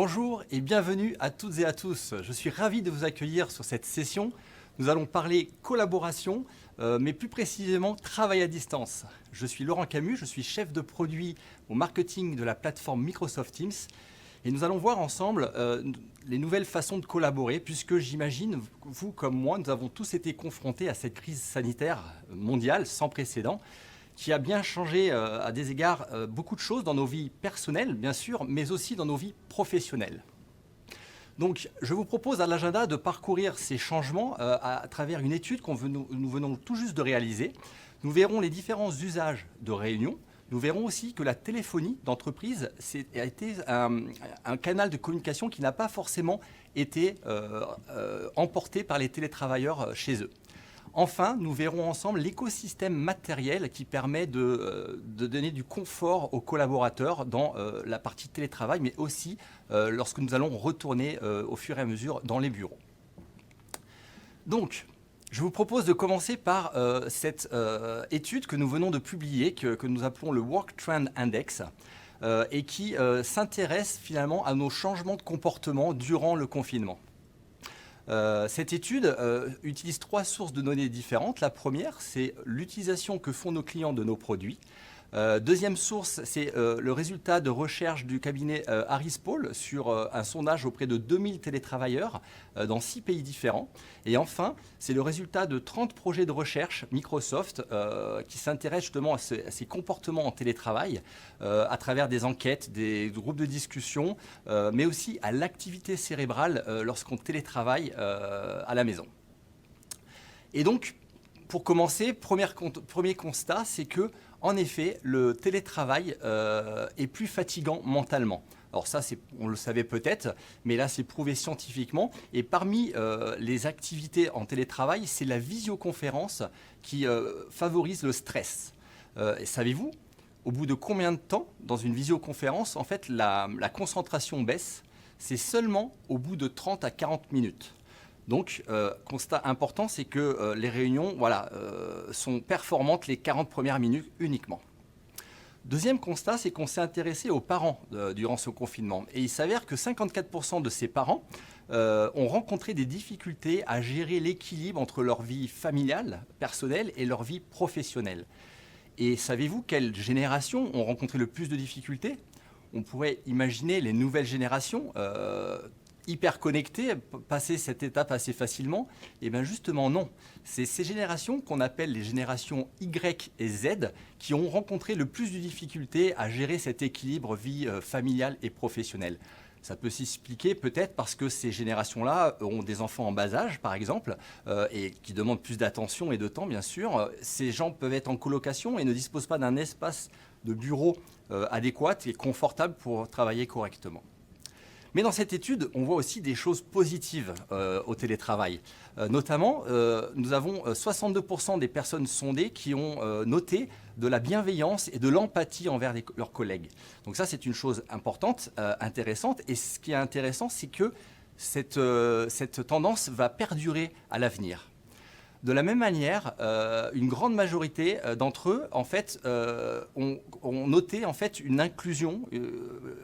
Bonjour et bienvenue à toutes et à tous. Je suis ravi de vous accueillir sur cette session. Nous allons parler collaboration, mais plus précisément travail à distance. Je suis Laurent Camus, je suis chef de produit au marketing de la plateforme Microsoft Teams. Et nous allons voir ensemble les nouvelles façons de collaborer, puisque j'imagine, vous comme moi, nous avons tous été confrontés à cette crise sanitaire mondiale sans précédent, qui a bien changé à des égards beaucoup de choses dans nos vies personnelles, bien sûr, mais aussi dans nos vies professionnelles. Donc, je vous propose à l'agenda de parcourir ces changements à travers une étude que nous venons tout juste de réaliser. Nous verrons les différents usages de réunions. Nous verrons aussi que la téléphonie d'entreprise a été un canal de communication qui n'a pas forcément été emporté par les télétravailleurs chez eux. Enfin, nous verrons ensemble l'écosystème matériel qui permet de donner du confort aux collaborateurs dans la partie télétravail, mais aussi lorsque nous allons retourner au fur et à mesure dans les bureaux. Donc, je vous propose de commencer par cette étude que nous venons de publier, que nous appelons le Work Trend Index, et qui s'intéresse finalement à nos changements de comportement durant le confinement. Cette étude utilise 3 sources de données différentes. La première, c'est l'utilisation que font nos clients de nos produits. Deuxième source, c'est le résultat de recherche du cabinet Harris Poll sur un sondage auprès de 2000 télétravailleurs dans 6 pays différents. Et enfin, c'est le résultat de 30 projets de recherche Microsoft qui s'intéressent justement à ces comportements en télétravail à travers des enquêtes, des groupes de discussion, mais aussi à l'activité cérébrale lorsqu'on télétravaille à la maison. Et donc, pour commencer, premier constat, c'est que en effet, le télétravail est plus fatigant mentalement. Alors ça, on le savait peut-être, mais là, c'est prouvé scientifiquement. Et parmi les activités en télétravail, c'est la visioconférence qui favorise le stress. Et savez-vous, au bout de combien de temps, dans une visioconférence, en fait, la concentration baisse? C'est seulement au bout de 30 à 40 minutes. Donc, constat important, c'est que les réunions sont performantes les 40 premières minutes uniquement. Deuxième constat, c'est qu'on s'est intéressé aux parents durant ce confinement. Et il s'avère que 54% de ces parents ont rencontré des difficultés à gérer l'équilibre entre leur vie familiale, personnelle et leur vie professionnelle. Et savez-vous quelles générations ont rencontré le plus de difficultés? On pourrait imaginer les nouvelles générations hyper connectés, passer cette étape assez facilement? Eh bien justement non. C'est ces générations qu'on appelle les générations Y et Z qui ont rencontré le plus de difficultés à gérer cet équilibre vie familiale et professionnelle. Ça peut s'expliquer peut-être parce que ces générations-là ont des enfants en bas âge, par exemple, et qui demandent plus d'attention et de temps, bien sûr. Ces gens peuvent être en colocation et ne disposent pas d'un espace de bureau adéquat et confortable pour travailler correctement. Mais dans cette étude, on voit aussi des choses positives au télétravail. Notamment, nous avons 62% des personnes sondées qui ont noté de la bienveillance et de l'empathie envers leurs collègues. Donc ça, c'est une chose importante, intéressante. Et ce qui est intéressant, c'est que cette tendance va perdurer à l'avenir. De la même manière, une grande majorité d'entre eux, en fait, ont noté en fait une inclusion,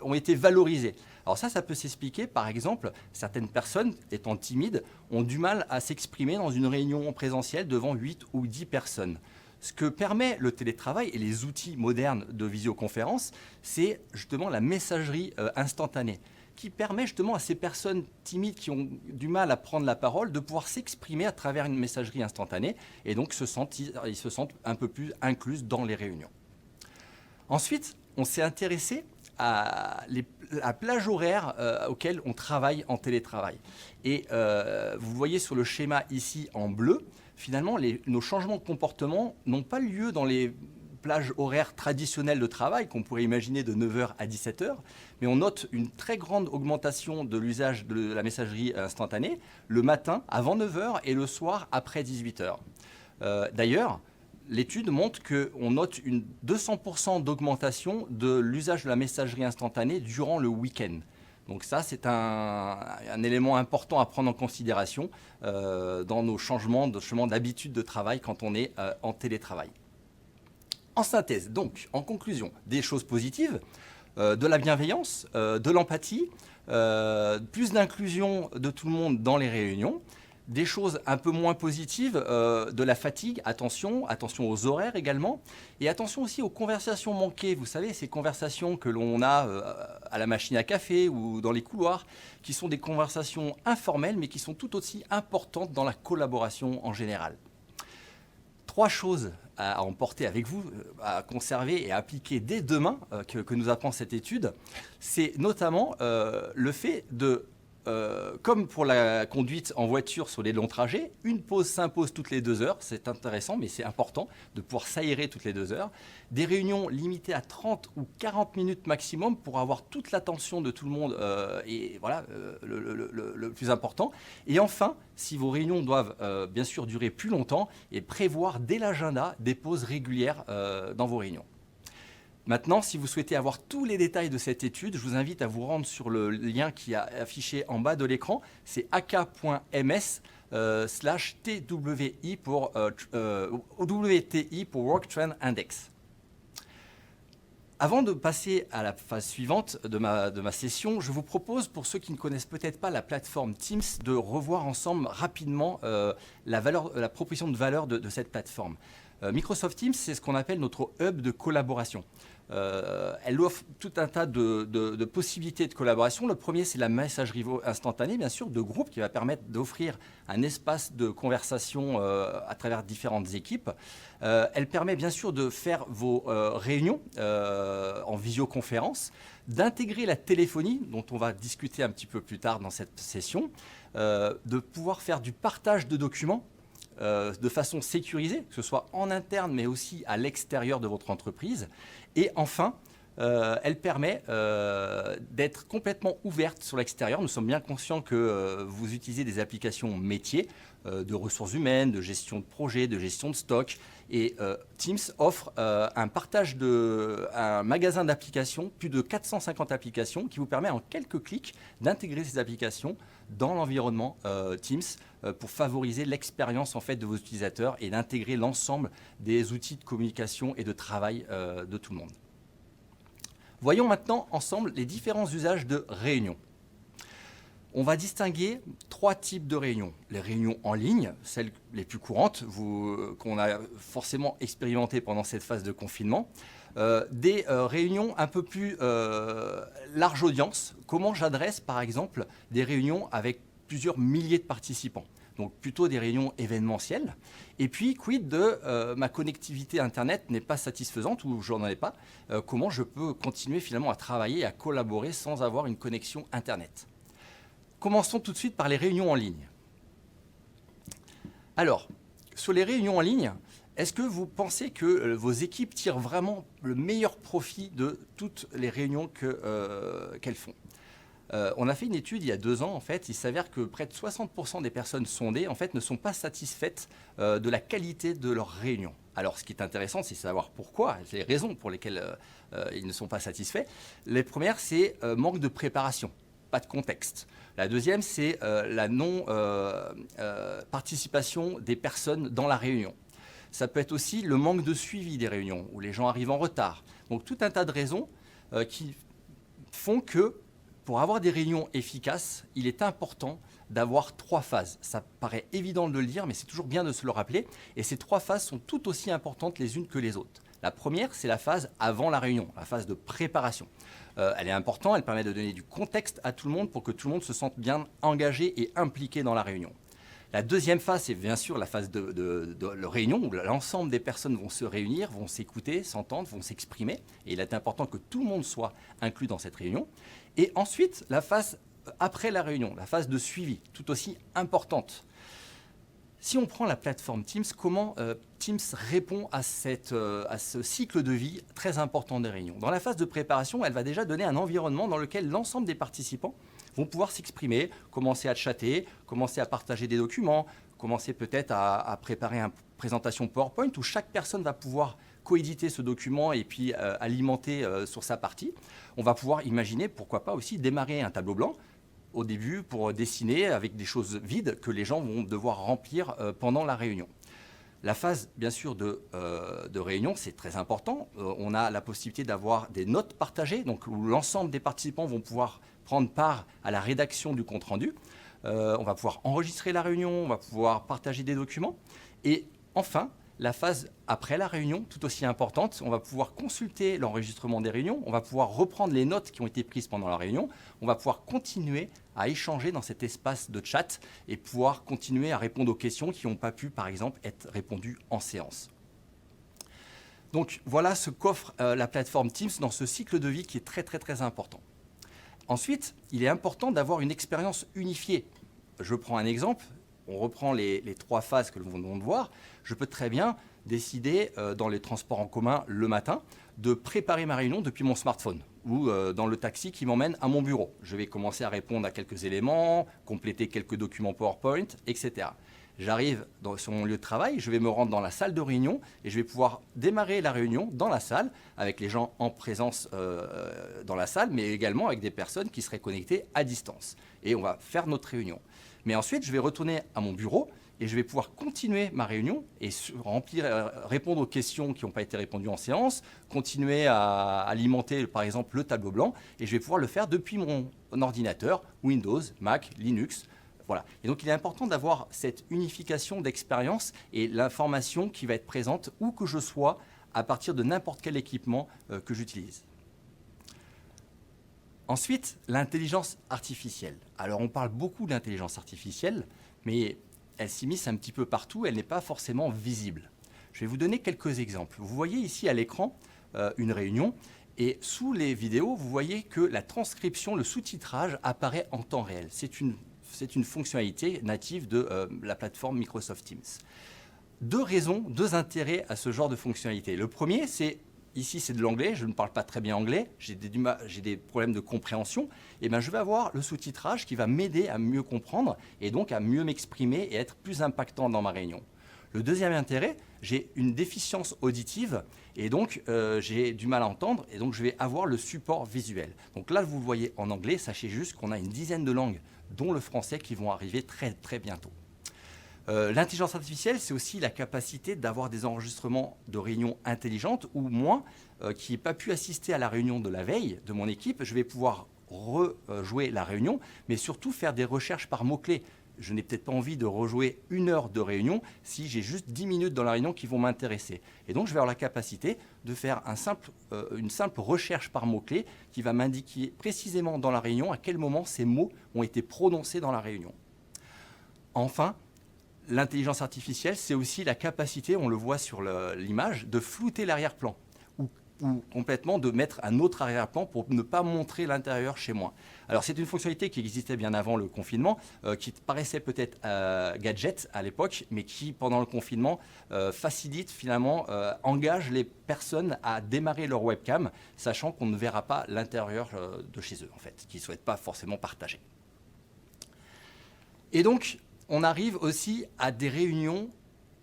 ont été valorisés. Alors ça peut s'expliquer, par exemple, certaines personnes, étant timides, ont du mal à s'exprimer dans une réunion présentielle devant 8 ou 10 personnes. Ce que permet le télétravail et les outils modernes de visioconférence, c'est justement la messagerie instantanée, qui permet justement à ces personnes timides qui ont du mal à prendre la parole de pouvoir s'exprimer à travers une messagerie instantanée et donc ils se sentent un peu plus inclus dans les réunions. Ensuite, on s'est intéressé à la plage horaire auquel on travaille en télétravail. Et vous voyez sur le schéma ici en bleu, finalement, nos changements de comportement n'ont pas lieu dans les plages horaires traditionnelles de travail qu'on pourrait imaginer de 9h à 17h, mais on note une très grande augmentation de l'usage de la messagerie instantanée le matin avant 9h et le soir après 18h. D'ailleurs, l'étude montre qu'on note une 200% d'augmentation de l'usage de la messagerie instantanée durant le week-end. Donc ça, c'est un élément important à prendre en considération dans nos changements d'habitude de travail quand on est en télétravail. En synthèse, donc, en conclusion, des choses positives, de la bienveillance, de l'empathie, plus d'inclusion de tout le monde dans les réunions. Des choses un peu moins positives, de la fatigue, attention aux horaires également, et attention aussi aux conversations manquées. Vous savez, ces conversations que l'on a à la machine à café ou dans les couloirs, qui sont des conversations informelles, mais qui sont tout aussi importantes dans la collaboration en général. 3 choses à emporter avec vous, à conserver et à appliquer dès demain, que nous apprend cette étude. C'est notamment le fait de comme pour la conduite en voiture sur les longs trajets, une pause s'impose toutes les 2 heures. C'est intéressant, mais c'est important de pouvoir s'aérer toutes les 2 heures. Des réunions limitées à 30 ou 40 minutes maximum pour avoir toute l'attention de tout le monde et voilà le plus important. Et enfin, si vos réunions doivent bien sûr durer plus longtemps, et prévoir dès l'agenda des pauses régulières dans vos réunions. Maintenant, si vous souhaitez avoir tous les détails de cette étude, je vous invite à vous rendre sur le lien qui est affiché en bas de l'écran. C'est aka.ms/TWI pour WTI pour Work Trend Index. Avant de passer à la phase suivante de ma session, je vous propose, pour ceux qui ne connaissent peut-être pas la plateforme Teams, de revoir ensemble rapidement la proposition de valeur de cette plateforme. Microsoft Teams, c'est ce qu'on appelle notre hub de collaboration. Elle offre tout un tas de possibilités de collaboration. Le premier, c'est la messagerie instantanée, bien sûr, de groupe, qui va permettre d'offrir un espace de conversation à travers différentes équipes. Elle permet bien sûr de faire vos réunions en visioconférence, d'intégrer la téléphonie, dont on va discuter un petit peu plus tard dans cette session, de pouvoir faire du partage de documents de façon sécurisée, que ce soit en interne mais aussi à l'extérieur de votre entreprise. Et enfin, elle permet d'être complètement ouverte sur l'extérieur. Nous sommes bien conscients que vous utilisez des applications métiers de ressources humaines, de gestion de projet, de gestion de stock. Et Teams offre un magasin d'applications, plus de 450 applications, qui vous permet en quelques clics d'intégrer ces applications dans l'environnement Teams pour favoriser l'expérience en fait, de vos utilisateurs et d'intégrer l'ensemble des outils de communication et de travail de tout le monde. Voyons maintenant ensemble les différents usages de réunions. On va distinguer 3 types de réunions. Les réunions en ligne, celles les plus courantes, qu'on a forcément expérimentées pendant cette phase de confinement. Des réunions un peu plus large audience. Comment j'adresse par exemple des réunions avec plusieurs milliers de participants? Donc plutôt des réunions événementielles. Et puis, quid de ma connectivité Internet n'est pas satisfaisante ou je n'en ai pas, comment je peux continuer finalement à travailler et à collaborer sans avoir une connexion Internet? Commençons tout de suite par les réunions en ligne. Alors, sur les réunions en ligne, est-ce que vous pensez que vos équipes tirent vraiment le meilleur profit de toutes les réunions qu'elles font? On a fait une étude il y a 2 ans, en fait. Il s'avère que près de 60% des personnes sondées, en fait, ne sont pas satisfaites de la qualité de leurs réunions. Alors, ce qui est intéressant, c'est de savoir pourquoi, les raisons pour lesquelles ils ne sont pas satisfaits. Les premières, c'est manque de préparation, pas de contexte. La deuxième, c'est la non-participation des personnes dans la réunion. Ça peut être aussi le manque de suivi des réunions, où les gens arrivent en retard. Donc, tout un tas de raisons qui font que, pour avoir des réunions efficaces, il est important d'avoir 3 phases. Ça paraît évident de le dire, mais c'est toujours bien de se le rappeler. Et ces 3 phases sont tout aussi importantes les unes que les autres. La première, c'est la phase avant la réunion, la phase de préparation. Elle est importante, elle permet de donner du contexte à tout le monde pour que tout le monde se sente bien engagé et impliqué dans la réunion. La deuxième phase, c'est bien sûr la phase de réunion où l'ensemble des personnes vont se réunir, vont s'écouter, s'entendre, vont s'exprimer. Et il est important que tout le monde soit inclus dans cette réunion. Et ensuite, la phase après la réunion, la phase de suivi, tout aussi importante. Si on prend la plateforme Teams, comment Teams répond à ce cycle de vie très important des réunions? Dans la phase de préparation, elle va déjà donner un environnement dans lequel l'ensemble des participants vont pouvoir s'exprimer, commencer à chatter, commencer à partager des documents, commencer peut-être à préparer une présentation PowerPoint où chaque personne va pouvoir coéditer ce document et puis alimenter sur sa partie. On va pouvoir imaginer, pourquoi pas aussi, démarrer un tableau blanc au début pour dessiner avec des choses vides que les gens vont devoir remplir pendant la réunion. La phase, bien sûr, de réunion, c'est très important. On a la possibilité d'avoir des notes partagées, donc où l'ensemble des participants vont pouvoir prendre part à la rédaction du compte-rendu. On va pouvoir enregistrer la réunion, on va pouvoir partager des documents. Et enfin, la phase après la réunion, tout aussi importante, on va pouvoir consulter l'enregistrement des réunions, on va pouvoir reprendre les notes qui ont été prises pendant la réunion, on va pouvoir continuer à échanger dans cet espace de chat et pouvoir continuer à répondre aux questions qui n'ont pas pu, par exemple, être répondues en séance. Donc voilà ce qu'offre la plateforme Teams dans ce cycle de vie qui est très très très important. Ensuite, il est important d'avoir une expérience unifiée. Je prends un exemple. On reprend les 3 phases que nous venons de voir. Je peux très bien décider dans les transports en commun le matin de préparer ma réunion depuis mon smartphone ou dans le taxi qui m'emmène à mon bureau. Je vais commencer à répondre à quelques éléments, compléter quelques documents PowerPoint, etc. J'arrive sur mon lieu de travail, je vais me rendre dans la salle de réunion et je vais pouvoir démarrer la réunion dans la salle avec les gens en présence dans la salle, mais également avec des personnes qui seraient connectées à distance. Et on va faire notre réunion. Mais ensuite, je vais retourner à mon bureau et je vais pouvoir continuer ma réunion et répondre aux questions qui n'ont pas été répondues en séance, continuer à alimenter, par exemple, le tableau blanc, et je vais pouvoir le faire depuis mon ordinateur, Windows, Mac, Linux. Voilà. Et donc, il est important d'avoir cette unification d'expérience et l'information qui va être présente où que je sois à partir de n'importe quel équipement que j'utilise. Ensuite, l'intelligence artificielle. Alors, on parle beaucoup d'intelligence artificielle, mais elle s'immisce un petit peu partout, elle n'est pas forcément visible. Je vais vous donner quelques exemples. Vous voyez ici à l'écran une réunion, et sous les vidéos, vous voyez que la transcription, le sous-titrage apparaît en temps réel. C'est une fonctionnalité native de la plateforme Microsoft Teams. 2 raisons, 2 intérêts à ce genre de fonctionnalité. Le premier, c'est ici, c'est de l'anglais, je ne parle pas très bien anglais, j'ai des problèmes de compréhension, et bien je vais avoir le sous-titrage qui va m'aider à mieux comprendre et donc à mieux m'exprimer et être plus impactant dans ma réunion. Le deuxième intérêt, j'ai une déficience auditive et donc j'ai du mal à entendre et donc je vais avoir le support visuel. Donc là, vous le voyez en anglais, sachez juste qu'on a une dizaine de langues, dont le français, qui vont arriver très très bientôt. L'intelligence artificielle, c'est aussi la capacité d'avoir des enregistrements de réunions intelligentes où moi, qui n'ai pas pu assister à la réunion de la veille de mon équipe, je vais pouvoir rejouer la réunion, mais surtout faire des recherches par mots-clés. Je n'ai peut-être pas envie de rejouer 1 heure de réunion si j'ai juste 10 minutes dans la réunion qui vont m'intéresser. Et donc, je vais avoir la capacité de faire une simple recherche par mots-clés qui va m'indiquer précisément dans la réunion à quel moment ces mots ont été prononcés dans la réunion. Enfin, l'intelligence artificielle, c'est aussi la capacité, on le voit sur l'image, de flouter l'arrière-plan ou complètement de mettre un autre arrière-plan pour ne pas montrer l'intérieur chez moi. Alors c'est une fonctionnalité qui existait bien avant le confinement, qui paraissait peut-être gadget à l'époque, mais qui pendant le confinement facilite finalement, engage les personnes à démarrer leur webcam, sachant qu'on ne verra pas l'intérieur de chez eux en fait, qu'ils ne souhaitent pas forcément partager. Et donc, on arrive aussi à des réunions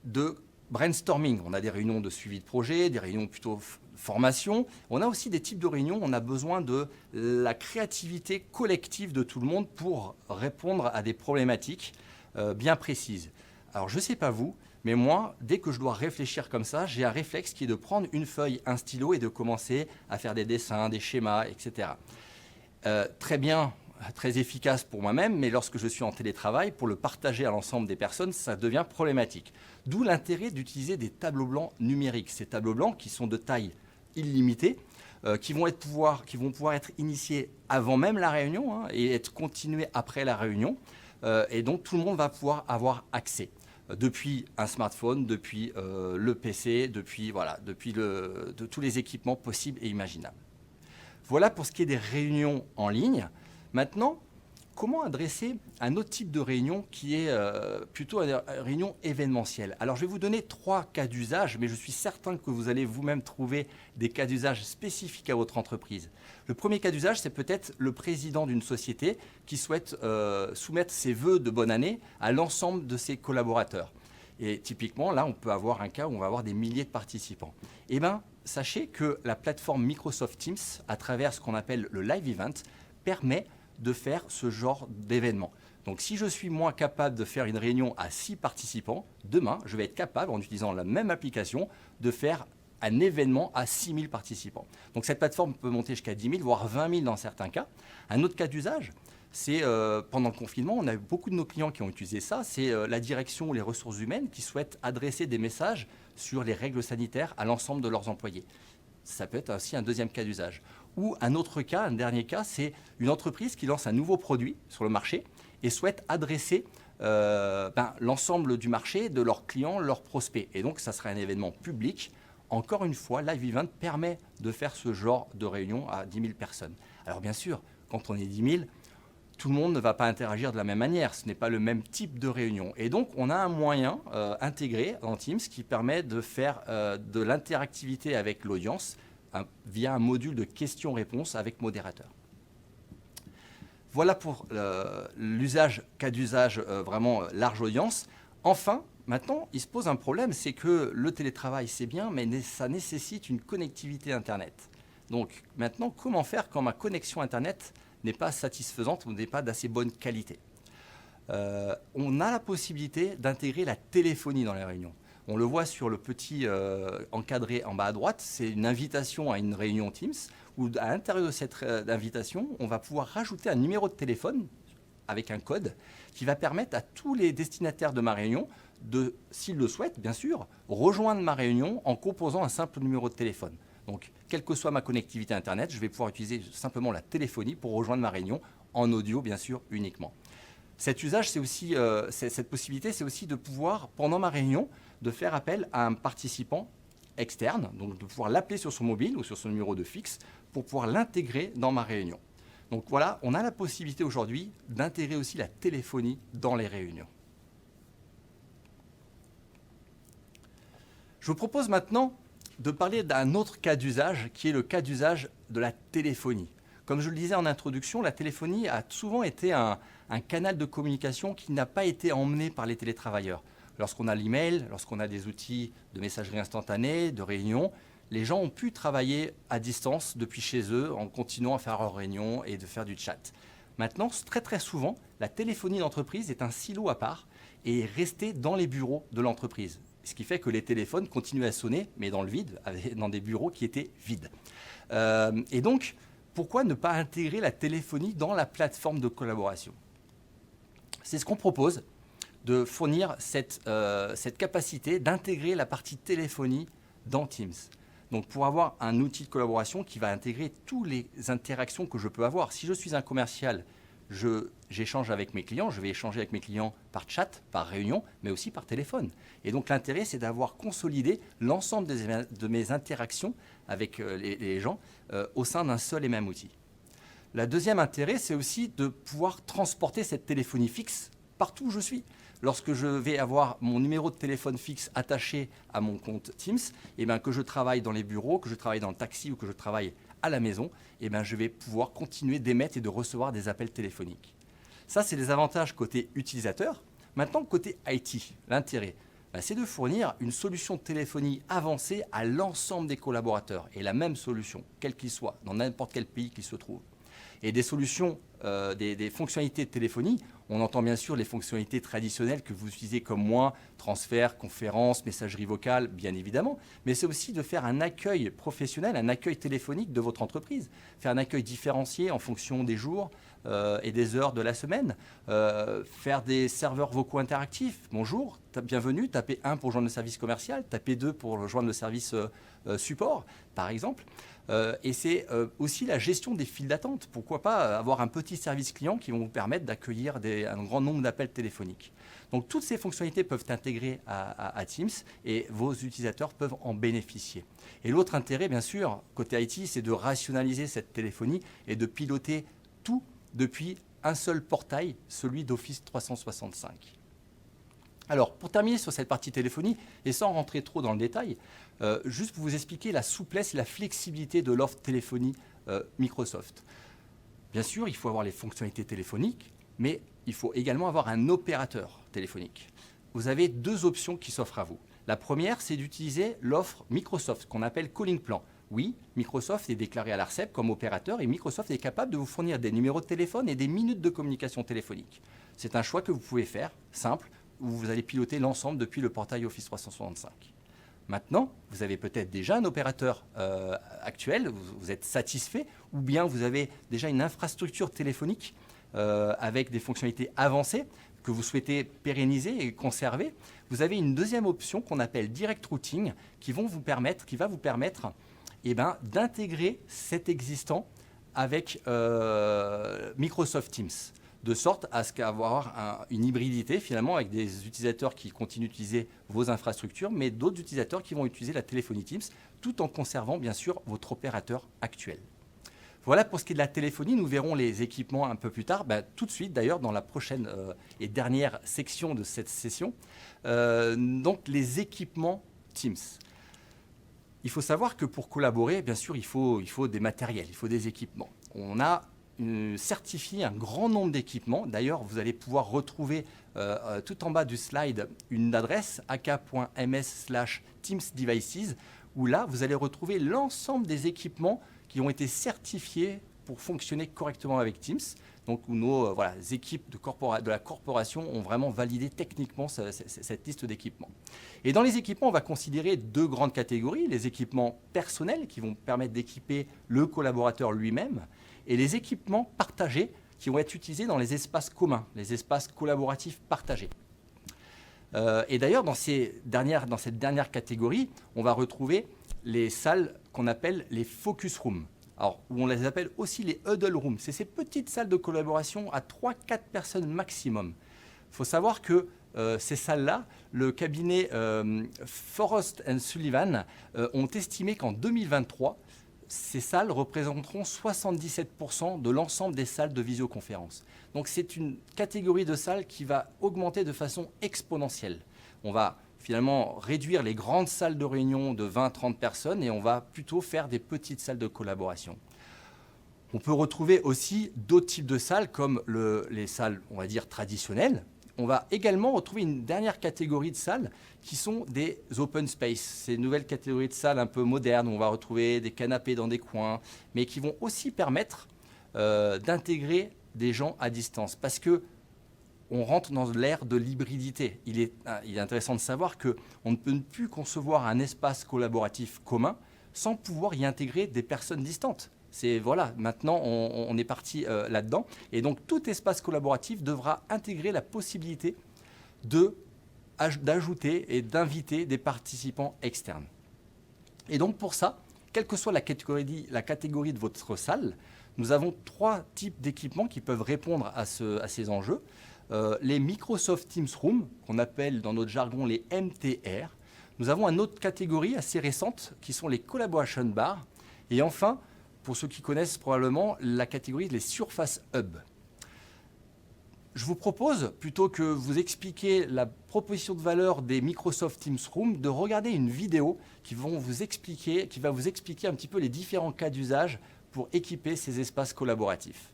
de brainstorming. On a des réunions de suivi de projet, des réunions plutôt formation. On a aussi des types de réunions où on a besoin de la créativité collective de tout le monde pour répondre à des problématiques bien précises. Alors, je ne sais pas vous, mais moi, dès que je dois réfléchir comme ça, j'ai un réflexe qui est de prendre une feuille, un stylo et de commencer à faire des dessins, des schémas, etc. Très bien, très efficace pour moi-même, mais lorsque je suis en télétravail, pour le partager à l'ensemble des personnes, ça devient problématique. D'où l'intérêt d'utiliser des tableaux blancs numériques. Ces tableaux blancs qui sont de taille illimitée, qui vont pouvoir être initiés avant même la réunion et être continués après la réunion. Et donc tout le monde va pouvoir avoir accès. Depuis un smartphone, depuis le PC, depuis tous les équipements possibles et imaginables. Voilà pour ce qui est des réunions en ligne. Maintenant, comment adresser un autre type de réunion qui est plutôt une réunion événementielle? Alors, je vais vous donner 3 cas d'usage, mais je suis certain que vous allez vous-même trouver des cas d'usage spécifiques à votre entreprise. Le premier cas d'usage, c'est peut-être le président d'une société qui souhaite soumettre ses vœux de bonne année à l'ensemble de ses collaborateurs. Et typiquement, là, on peut avoir un cas où on va avoir des milliers de participants. Eh bien, sachez que la plateforme Microsoft Teams, à travers ce qu'on appelle le Live Event, permet de faire ce genre d'événement. Donc si je suis moi capable de faire une réunion à 6 participants, demain, je vais être capable, en utilisant la même application, de faire un événement à 6000 participants. Donc cette plateforme peut monter jusqu'à 10 000, voire 20 000 dans certains cas. Un autre cas d'usage, c'est pendant le confinement, on a eu beaucoup de nos clients qui ont utilisé ça, c'est la direction ou les ressources humaines qui souhaitent adresser des messages sur les règles sanitaires à l'ensemble de leurs employés. Ça peut être aussi un deuxième cas d'usage. Ou un autre cas, un dernier cas, c'est une entreprise qui lance un nouveau produit sur le marché et souhaite adresser l'ensemble du marché, de leurs clients, leurs prospects. Et donc, ça sera un événement public. Encore une fois, Live Event permet de faire ce genre de réunion à 10 000 personnes. Alors bien sûr, quand on est 10 000, tout le monde ne va pas interagir de la même manière. Ce n'est pas le même type de réunion. Et donc, on a un moyen intégré dans Teams qui permet de faire de l'interactivité avec l'audience via un module de questions-réponses avec modérateur. Voilà pour l'usage, cas d'usage vraiment large audience. Enfin, maintenant, il se pose un problème, c'est que le télétravail, c'est bien, mais ça nécessite une connectivité Internet. Donc maintenant, comment faire quand ma connexion Internet n'est pas satisfaisante ou n'est pas d'assez bonne qualité? On a la possibilité d'intégrer la téléphonie dans les réunions. On le voit sur le petit encadré en bas à droite, c'est une invitation à une réunion Teams, où à l'intérieur de cette invitation, on va pouvoir rajouter un numéro de téléphone avec un code qui va permettre à tous les destinataires de ma réunion de, s'ils le souhaitent, bien sûr, rejoindre ma réunion en composant un simple numéro de téléphone. Donc, quelle que soit ma connectivité Internet, je vais pouvoir utiliser simplement la téléphonie pour rejoindre ma réunion en audio, bien sûr, uniquement. Cet usage, c'est aussi, cette possibilité, c'est aussi de pouvoir, pendant ma réunion, de faire appel à un participant externe, donc de pouvoir l'appeler sur son mobile ou sur son numéro de fixe pour pouvoir l'intégrer dans ma réunion. Donc voilà, on a la possibilité aujourd'hui d'intégrer aussi la téléphonie dans les réunions. Je vous propose maintenant de parler d'un autre cas d'usage qui est le cas d'usage de la téléphonie. Comme je le disais en introduction, la téléphonie a souvent été un canal de communication qui n'a pas été emmené par les télétravailleurs. Lorsqu'on a l'email, lorsqu'on a des outils de messagerie instantanée, de réunion, les gens ont pu travailler à distance depuis chez eux en continuant à faire leurs réunions et de faire du chat. Maintenant, très souvent, la téléphonie d'entreprise est un silo à part et est restée dans les bureaux de l'entreprise. Ce qui fait que les téléphones continuent à sonner, mais dans le vide, dans des bureaux qui étaient vides. Et donc, pourquoi ne pas intégrer la téléphonie dans la plateforme de collaboration? C'est ce qu'on propose, de fournir cette capacité d'intégrer la partie téléphonie dans Teams. Donc pour avoir un outil de collaboration qui va intégrer toutes les interactions que je peux avoir. Si je suis un commercial, j'échange avec mes clients, je vais échanger avec mes clients par chat, par réunion, mais aussi par téléphone. Et donc l'intérêt, c'est d'avoir consolidé l'ensemble de mes interactions avec les gens au sein d'un seul et même outil. Le deuxième intérêt, c'est aussi de pouvoir transporter cette téléphonie fixe partout où je suis. Lorsque je vais avoir mon numéro de téléphone fixe attaché à mon compte Teams, et bien que je travaille dans les bureaux, que je travaille dans le taxi ou que je travaille à la maison, et bien je vais pouvoir continuer d'émettre et de recevoir des appels téléphoniques. Ça, c'est les avantages côté utilisateur. Maintenant, côté IT, l'intérêt, c'est de fournir une solution de téléphonie avancée à l'ensemble des collaborateurs. Et la même solution, quel qu'il soit, dans n'importe quel pays qu'il se trouve. Et des solutions, des fonctionnalités de téléphonie, on entend bien sûr les fonctionnalités traditionnelles que vous utilisez comme moi, transfert, conférence, messagerie vocale, bien évidemment, mais c'est aussi de faire un accueil professionnel, un accueil téléphonique de votre entreprise, faire un accueil différencié en fonction des jours et des heures de la semaine, faire des serveurs vocaux interactifs. Bonjour, bienvenue, tapez 1 pour joindre le service commercial, tapez 2 pour rejoindre le service support, par exemple. Et c'est aussi la gestion des files d'attente. Pourquoi pas avoir un petit service client qui vont vous permettre d'accueillir un grand nombre d'appels téléphoniques. Donc toutes ces fonctionnalités peuvent intégrer à Teams et vos utilisateurs peuvent en bénéficier. Et l'autre intérêt, bien sûr, côté IT, c'est de rationaliser cette téléphonie et de piloter tout depuis un seul portail, celui d'Office 365. Alors, pour terminer sur cette partie téléphonie, et sans rentrer trop dans le détail, juste pour vous expliquer la souplesse et la flexibilité de l'offre téléphonie Microsoft. Bien sûr, il faut avoir les fonctionnalités téléphoniques, mais il faut également avoir un opérateur téléphonique. Vous avez deux options qui s'offrent à vous. La première, c'est d'utiliser l'offre Microsoft, qu'on appelle Calling Plan. Oui, Microsoft est déclaré à l'ARCEP comme opérateur et Microsoft est capable de vous fournir des numéros de téléphone et des minutes de communication téléphonique. C'est un choix que vous pouvez faire, simple, où vous allez piloter l'ensemble depuis le portail Office 365. Maintenant, vous avez peut-être déjà un opérateur actuel, vous êtes satisfait, ou bien vous avez déjà une infrastructure téléphonique avec des fonctionnalités avancées que vous souhaitez pérenniser et conserver. Vous avez une deuxième option qu'on appelle Direct Routing qui va vous permettre d'intégrer cet existant avec Microsoft Teams, de sorte à ce qu'avoir une hybridité finalement avec des utilisateurs qui continuent d'utiliser vos infrastructures, mais d'autres utilisateurs qui vont utiliser la téléphonie Teams, tout en conservant bien sûr votre opérateur actuel. Voilà pour ce qui est de la téléphonie. Nous verrons les équipements un peu plus tard, tout de suite d'ailleurs dans la prochaine et dernière section de cette session. Donc les équipements Teams. Il faut savoir que pour collaborer, bien sûr, il faut des matériels, il faut des équipements. On a certifié un grand nombre d'équipements. D'ailleurs, vous allez pouvoir retrouver tout en bas du slide une adresse ak.ms/teamsdevices où là, vous allez retrouver l'ensemble des équipements qui ont été certifiés pour fonctionner correctement avec Teams. Donc, où nos équipes de la corporation ont vraiment validé techniquement cette liste d'équipements. Et dans les équipements, on va considérer deux grandes catégories. Les équipements personnels qui vont permettre d'équiper le collaborateur lui-même et les équipements partagés qui vont être utilisés dans les espaces communs, les espaces collaboratifs partagés. Et d'ailleurs, dans cette dernière catégorie, on va retrouver les salles qu'on appelle les focus rooms. Alors, où on les appelle aussi les huddle rooms. C'est ces petites salles de collaboration à 3-4 personnes maximum. Il faut savoir que ces salles-là, le cabinet Forrest & Sullivan ont estimé qu'en 2023, ces salles représenteront 77% de l'ensemble des salles de visioconférence. Donc c'est une catégorie de salles qui va augmenter de façon exponentielle. On va finalement réduire les grandes salles de réunion de 20-30 personnes et on va plutôt faire des petites salles de collaboration. On peut retrouver aussi d'autres types de salles comme les salles, on va dire, traditionnelles. On va également retrouver une dernière catégorie de salles qui sont des open space. Ces nouvelles catégories de salles un peu modernes où on va retrouver des canapés dans des coins, mais qui vont aussi permettre d'intégrer des gens à distance. Parce que on rentre dans l'ère de l'hybridité. Il est intéressant de savoir qu'on ne peut plus concevoir un espace collaboratif commun sans pouvoir y intégrer des personnes distantes. Maintenant on est parti là-dedans. Et donc tout espace collaboratif devra intégrer la possibilité d'ajouter et d'inviter des participants externes. Et donc pour ça, quelle que soit la catégorie de votre salle, nous avons 3 types d'équipements qui peuvent répondre à ces enjeux. Les Microsoft Teams Rooms, qu'on appelle dans notre jargon les MTR. Nous avons une autre catégorie assez récente qui sont les Collaboration Bars. Et enfin, pour ceux qui connaissent probablement, la catégorie des Surface Hub. Je vous propose, plutôt que vous expliquer la proposition de valeur des Microsoft Teams Rooms, de regarder une vidéo qui va vous expliquer un petit peu les différents cas d'usage pour équiper ces espaces collaboratifs.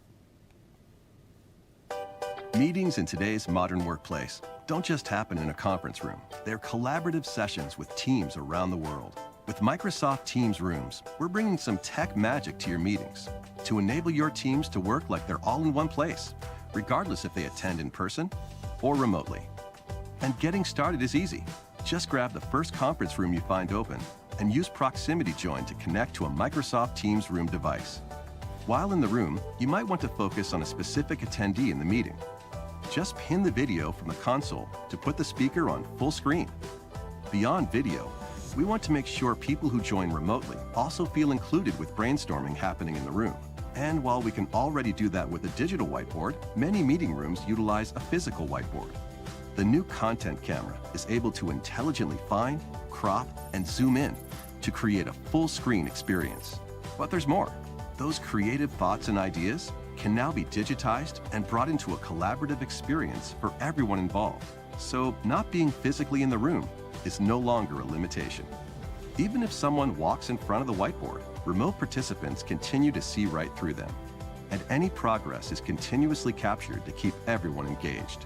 Meetings in today's modern workplace don't just happen in a conference room. They're collaborative sessions with teams around the world. With Microsoft Teams Rooms, we're bringing some tech magic to your meetings to enable your teams to work like they're all in one place, regardless if they attend in person or remotely. And getting started is easy. Just grab the first conference room you find open and use Proximity Join to connect to a Microsoft Teams Room device. While in the room, you might want to focus on a specific attendee in the meeting. Just pin the video from the console to put the speaker on full screen. Beyond video, we want to make sure people who join remotely also feel included with brainstorming happening in the room. And while we can already do that with a digital whiteboard, many meeting rooms utilize a physical whiteboard. The new content camera is able to intelligently find, crop, and zoom in to create a full screen experience. But there's more. Those creative thoughts and ideas can now be digitized and brought into a collaborative experience for everyone involved. So not being physically in the room is no longer a limitation. Even if someone walks in front of the whiteboard, remote participants continue to see right through them. And any progress is continuously captured to keep everyone engaged.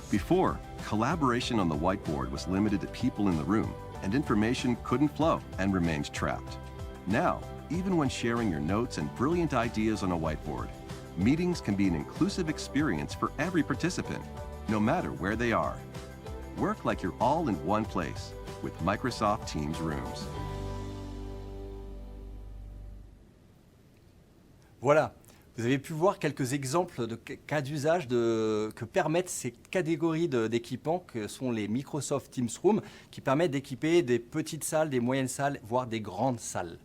Before, collaboration on the whiteboard was limited to people in the room, and information couldn't flow and remained trapped. Now, even when sharing your notes and brilliant ideas on a whiteboard, meetings can be an inclusive experience for every participant, no matter where they are. Work like you're all in one place with Microsoft Teams Rooms. Voilà, vous avez pu voir quelques exemples de cas d'usage que permettent ces catégories d'équipements que sont les Microsoft Teams Rooms, qui permettent d'équiper des petites salles, des moyennes salles, voire des grandes salles.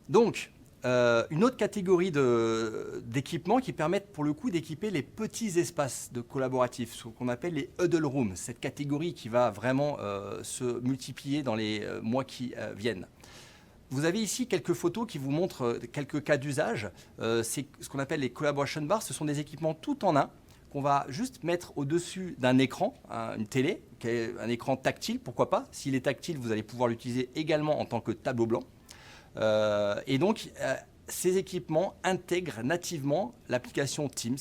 Donc, une autre catégorie d'équipements qui permettent pour le coup d'équiper les petits espaces de collaboratifs, ce qu'on appelle les huddle rooms, cette catégorie qui va vraiment se multiplier dans les mois qui viennent. Vous avez ici quelques photos qui vous montrent quelques cas d'usage. C'est ce qu'on appelle les collaboration bars. Ce sont des équipements tout en un qu'on va juste mettre au-dessus d'un écran, une télé, un écran tactile, pourquoi pas. S'il est tactile, vous allez pouvoir l'utiliser également en tant que tableau blanc. Et donc, ces équipements intègrent nativement l'application Teams.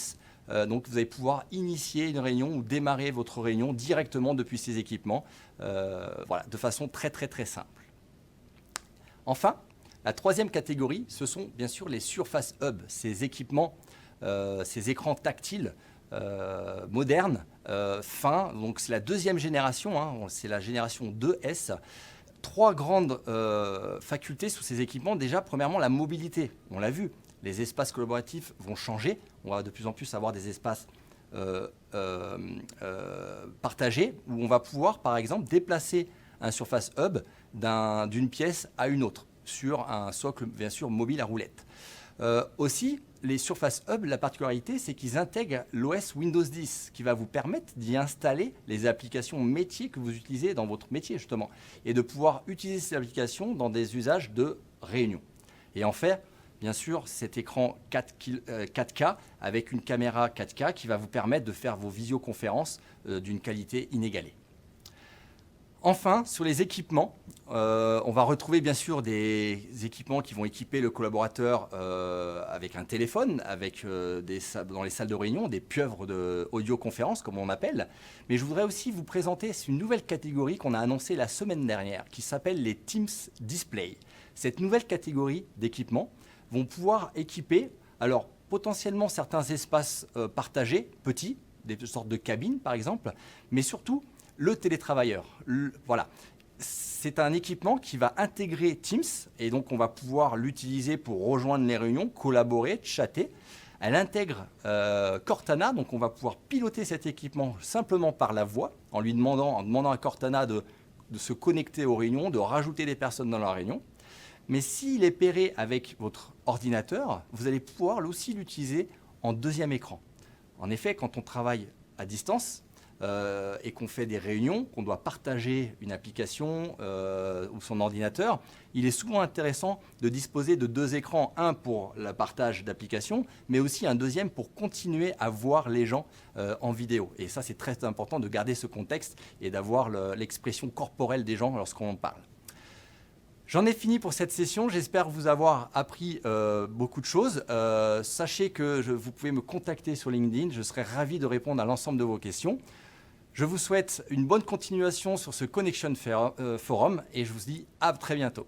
Donc, vous allez pouvoir initier une réunion ou démarrer votre réunion directement depuis ces équipements, voilà, de façon très, très, très simple. Enfin, la troisième catégorie, ce sont bien sûr les Surface Hub, ces équipements, ces écrans tactiles modernes, fins. Donc c'est la deuxième génération, hein, c'est la génération 2S. Trois grandes facultés sous ces équipements. Déjà, premièrement, la mobilité. On l'a vu, les espaces collaboratifs vont changer. On va de plus en plus avoir des espaces partagés où on va pouvoir, par exemple, déplacer un Surface Hub d'une pièce à une autre sur un socle, bien sûr, mobile à roulettes. Aussi, les Surface Hub, la particularité, c'est qu'ils intègrent l'OS Windows 10 qui va vous permettre d'y installer les applications métiers que vous utilisez dans votre métier, justement, et de pouvoir utiliser ces applications dans des usages de réunion. Et en fait, bien sûr, cet écran 4K avec une caméra 4K qui va vous permettre de faire vos visioconférences d'une qualité inégalée. Enfin, sur les équipements, on va retrouver bien sûr des équipements qui vont équiper le collaborateur avec un téléphone, avec dans les salles de réunion, des pieuvres d'audioconférence comme on appelle. Mais je voudrais aussi vous présenter une nouvelle catégorie qu'on a annoncée la semaine dernière qui s'appelle les Teams Display. Cette nouvelle catégorie d'équipements vont pouvoir équiper, alors potentiellement certains espaces partagés, petits, des sortes de cabines par exemple, mais surtout le télétravailleur. Voilà. C'est un équipement qui va intégrer Teams et donc on va pouvoir l'utiliser pour rejoindre les réunions, collaborer, chatter. Elle intègre Cortana, donc on va pouvoir piloter cet équipement simplement par la voix en demandant à Cortana de se connecter aux réunions, de rajouter des personnes dans la réunion. Mais s'il est pairé avec votre ordinateur, vous allez pouvoir aussi l'utiliser en deuxième écran. En effet, quand on travaille à distance, et qu'on fait des réunions, qu'on doit partager une application ou son ordinateur, il est souvent intéressant de disposer de deux écrans, un pour le partage d'applications, mais aussi un deuxième pour continuer à voir les gens en vidéo. Et ça, c'est très important de garder ce contexte et d'avoir l'expression corporelle des gens lorsqu'on en parle. J'en ai fini pour cette session. J'espère vous avoir appris beaucoup de choses. Sachez que vous pouvez me contacter sur LinkedIn. Je serai ravi de répondre à l'ensemble de vos questions. Je vous souhaite une bonne continuation sur ce Connection Forum et je vous dis à très bientôt.